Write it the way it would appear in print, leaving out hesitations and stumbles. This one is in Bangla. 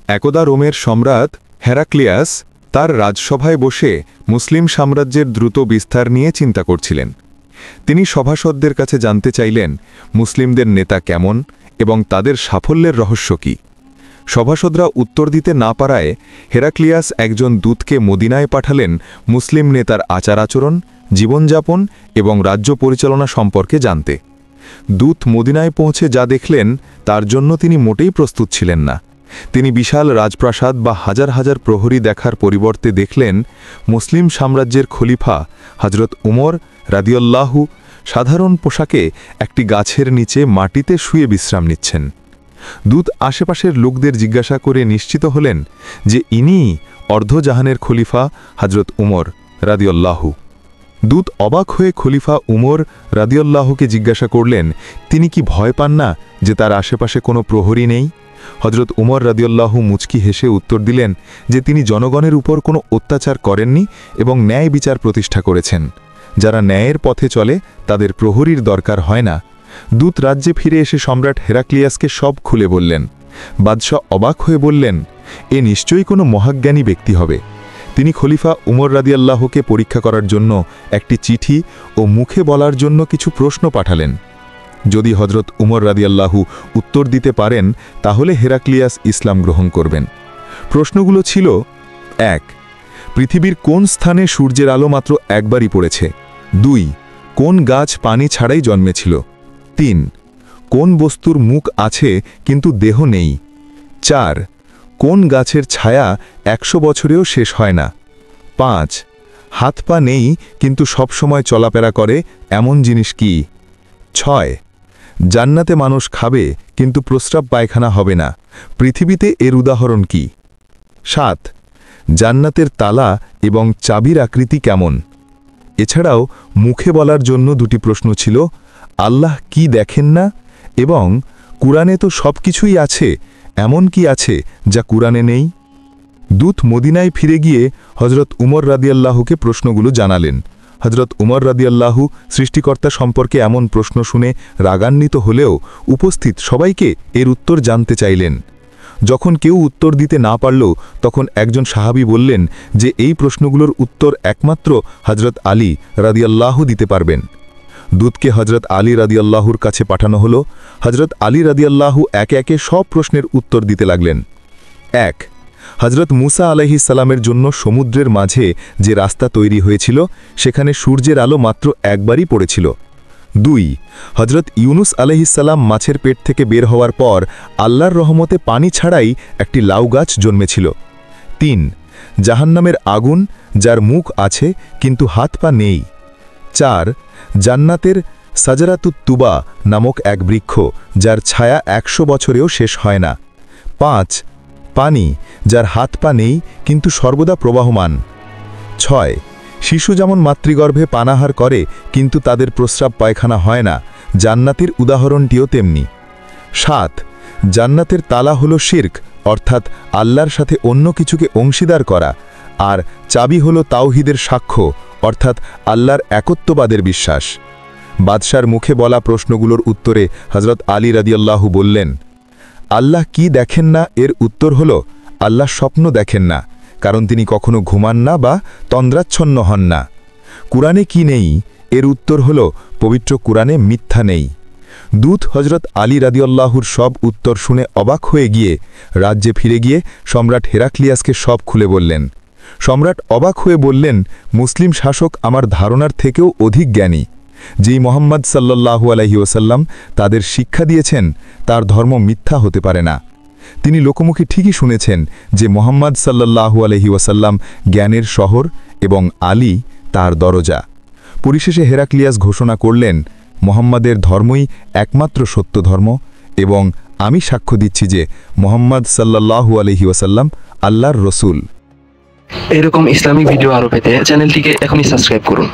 একদা রোমের সম্রাট হেরাক্লিয়াস তার রাজসভায় বসে মুসলিম সাম্রাজ্যের দ্রুত বিস্তার নিয়ে চিন্তা করছিলেন। তিনি সভাসদদের কাছে জানতে চাইলেন মুসলিমদের নেতা কেমন এবং তাদের সাফল্যের রহস্য কী। সভাসদরা উত্তর দিতে না পারায় হেরাক্লিয়াস একজন দূতকে মদিনায় পাঠালেন মুসলিম নেতার আচার আচরণ, জীবনযাপন এবং রাজ্য পরিচালনা সম্পর্কে জানতে। দূত মদিনায় পৌঁছে যা দেখলেন তার জন্য তিনি মোটেই প্রস্তুত ছিলেন না। তিনি বিশাল রাজপ্রাসাদ বা হাজার হাজার প্রহরী দেখার পরিবর্তে দেখলেন মুসলিম সাম্রাজ্যের খলিফা হজরত উমর রাদিয়াল্লাহু সাধারণ পোশাকে একটি গাছের নিচে মাটিতে শুয়ে বিশ্রাম নিচ্ছেন। দূত আশেপাশের লোকদের জিজ্ঞাসা করে নিশ্চিত হলেন যে ইনিই অর্ধজাহানের খলিফা হজরত উমর রাদিয়াল্লাহু। দূত অবাক হয়ে খলিফা উমর রাদিয়াল্লাহুকে জিজ্ঞাসা করলেন তিনি কি ভয় পান না যে তার আশেপাশে কোনো প্রহরী নেই। হজরত উমর রাদিয়াল্লাহু মুচকি হেসে উত্তর দিলেন যে তিনি জনগণের উপর কোনো অত্যাচার করেননি এবং ন্যায় বিচার প্রতিষ্ঠা করেছেন। যারা ন্যায়ের পথে চলে তাদের প্রহরীর দরকার হয় না। দূত রাজ্যে ফিরে এসে সম্রাট হেরাক্লিয়াসকে সব খুলে বললেন। বাদশাহ অবাক হয়ে বললেন এ নিশ্চয়ই কোনো মহাজ্ঞানী ব্যক্তি হবে। তিনি খলিফা উমর রাদিয়াল্লাহুকে পরীক্ষা করার জন্য একটি চিঠি ও মুখে বলার জন্য কিছু প্রশ্ন পাঠালেন। যদি হজরত উমর রাদিয়াল্লাহু উত্তর দিতে পারেন তাহলে হেরাক্লিয়াস ইসলাম গ্রহণ করবেন। প্রশ্নগুলো ছিল: ১. পৃথিবীর কোন স্থানে সূর্যের আলো মাত্র একবারই পড়েছে? ২. কোন গাছ পানি ছাড়াই জন্মেছিল? ৩. কোন বস্তুর মুখ আছে কিন্তু দেহ নেই? ৪. কোন গাছের ছায়া ১০০ বছরেও শেষ হয় না? ৫. হাত পা নেই কিন্তু সবসময় চলাফেরা করে এমন জিনিস কি? ৬. জান্নাতে মানুষ খাবে কিন্তু প্রস্রাব পায়খানা হবে না, পৃথিবীতে এর উদাহরণ কি? ৭. জান্নাতের তালা এবং চাবির আকৃতি কেমন? এছাড়াও মুখে বলার জন্য দুটি প্রশ্ন ছিল: আল্লাহ কি দেখেন না এবং কুরআনে তো সব কিছুই আছে, এমন কি আছে যা কুরআনে নেই? দূত মদিনায় ফিরে গিয়ে হজরত উমর রাদিয়াল্লাহুকে প্রশ্নগুলো জানালেন। হজরত উমর রাদিয়াল্লাহু সৃষ্টিকর্তা সম্পর্কে এমন প্রশ্ন শুনে রাগান্বিত হলেও উপস্থিত সবাইকে এর উত্তর জানতে চাইলেন। যখন কেউ উত্তর দিতে না পারল তখন একজন সাহাবী বললেন যে এই প্রশ্নগুলোর উত্তর একমাত্র হজরত আলী রাদিয়াল্লাহু দিতে পারবেন। দূতকে হজরত আলী রাদিয়াল্লাহুর কাছে পাঠানো হলো। হজরত আলী রাদিয়াল্লাহু একে একে সব প্রশ্নের উত্তর দিতে লাগলেন। ১. হজরত মুসা আলাইহিস সালামের জন্য সমুদ্রের মাঝে যে রাস্তা তৈরি হয়েছিল সেখানে সূর্যের আলো মাত্র একবারই পড়েছিল। ২. হজরত ইউনুস আলাইহিস সালাম মাছের পেট থেকে বের হওয়ার পর আল্লাহর রহমতে পানি ছাড়াই একটি লাউ গাছ জন্মেছিল। ৩. জাহান্নামের আগুন যার মুখ আছে কিন্তু হাত পা নেই। ৪. জান্নাতের সাজারাতুত তুবা নামক এক বৃক্ষ যার ছায়া ১০০ বছরেও শেষ হয় না। ৫. পানি যার হাত পা নেই কিন্তু সর্বদা প্রবাহমান। ৬. শিশু যেমন মাতৃগর্ভে পানাহার করে কিন্তু তাদের প্রস্রাব পায়খানা হয় না, জান্নাতের উদাহরণটিও তেমনি। ৭. জান্নাতের তালা হলো শিরক, অর্থাৎ আল্লাহর সাথে অন্য কিছুকে অংশীদার করা, আর চাবি হলো তাওহীদের সাক্ষ্য, অর্থাৎ আল্লাহর একত্ববাদের বিশ্বাস। বাদশার মুখে বলা প্রশ্নগুলোর উত্তরে হজরত আলী রাদিয়াল্লাহু বললেন, আল্লাহ কি দেখেন না এর উত্তর হল আল্লাহ স্বপ্ন দেখেন না, কারণ তিনি কখনো ঘুমান না বা তন্দ্রাচ্ছন্ন হন না। কুরআনে কি নেই এর উত্তর হল পবিত্র কুরআনে মিথ্যা নেই। দূত হজরত আলী রাদিয়াল্লাহুর সব উত্তর শুনে অবাক হয়ে গিয়ে রাজ্যে ফিরে গিয়ে সম্রাট হেরাক্লিয়াসকে সব খুলে বললেন। সম্রাট অবাক হয়ে বললেন, মুসলিম শাসক আমার ধারণার থেকেও অধিক জ্ঞানী। যেই মোহাম্মদ সাল্লাল্লাহু আলাইহি ওয়াসাল্লাম তাদের শিক্ষা দিয়েছেন তার ধর্ম মিথ্যা হতে পারে না। তিনি লোকমুখে ঠিকই শুনেছেন যে মোহাম্মদ সাল্লাল্লাহু আলাইহি ওয়াসাল্লাম জ্ঞানের শহর এবং আলী তার দরজা। পরিশেষে হেরাক্লিয়াস ঘোষণা করলেন, মোহাম্মদের ধর্মই একমাত্র সত্য ধর্ম এবং আমি সাক্ষ্য দিচ্ছি যে মোহাম্মদ সাল্লাল্লাহু আলাইহি ওয়াসাল্লাম আল্লাহর রসূল। এরকম ইসলামিক ভিডিও আরো পেতে চ্যানেলটিকে এখনই সাবস্ক্রাইব করুন।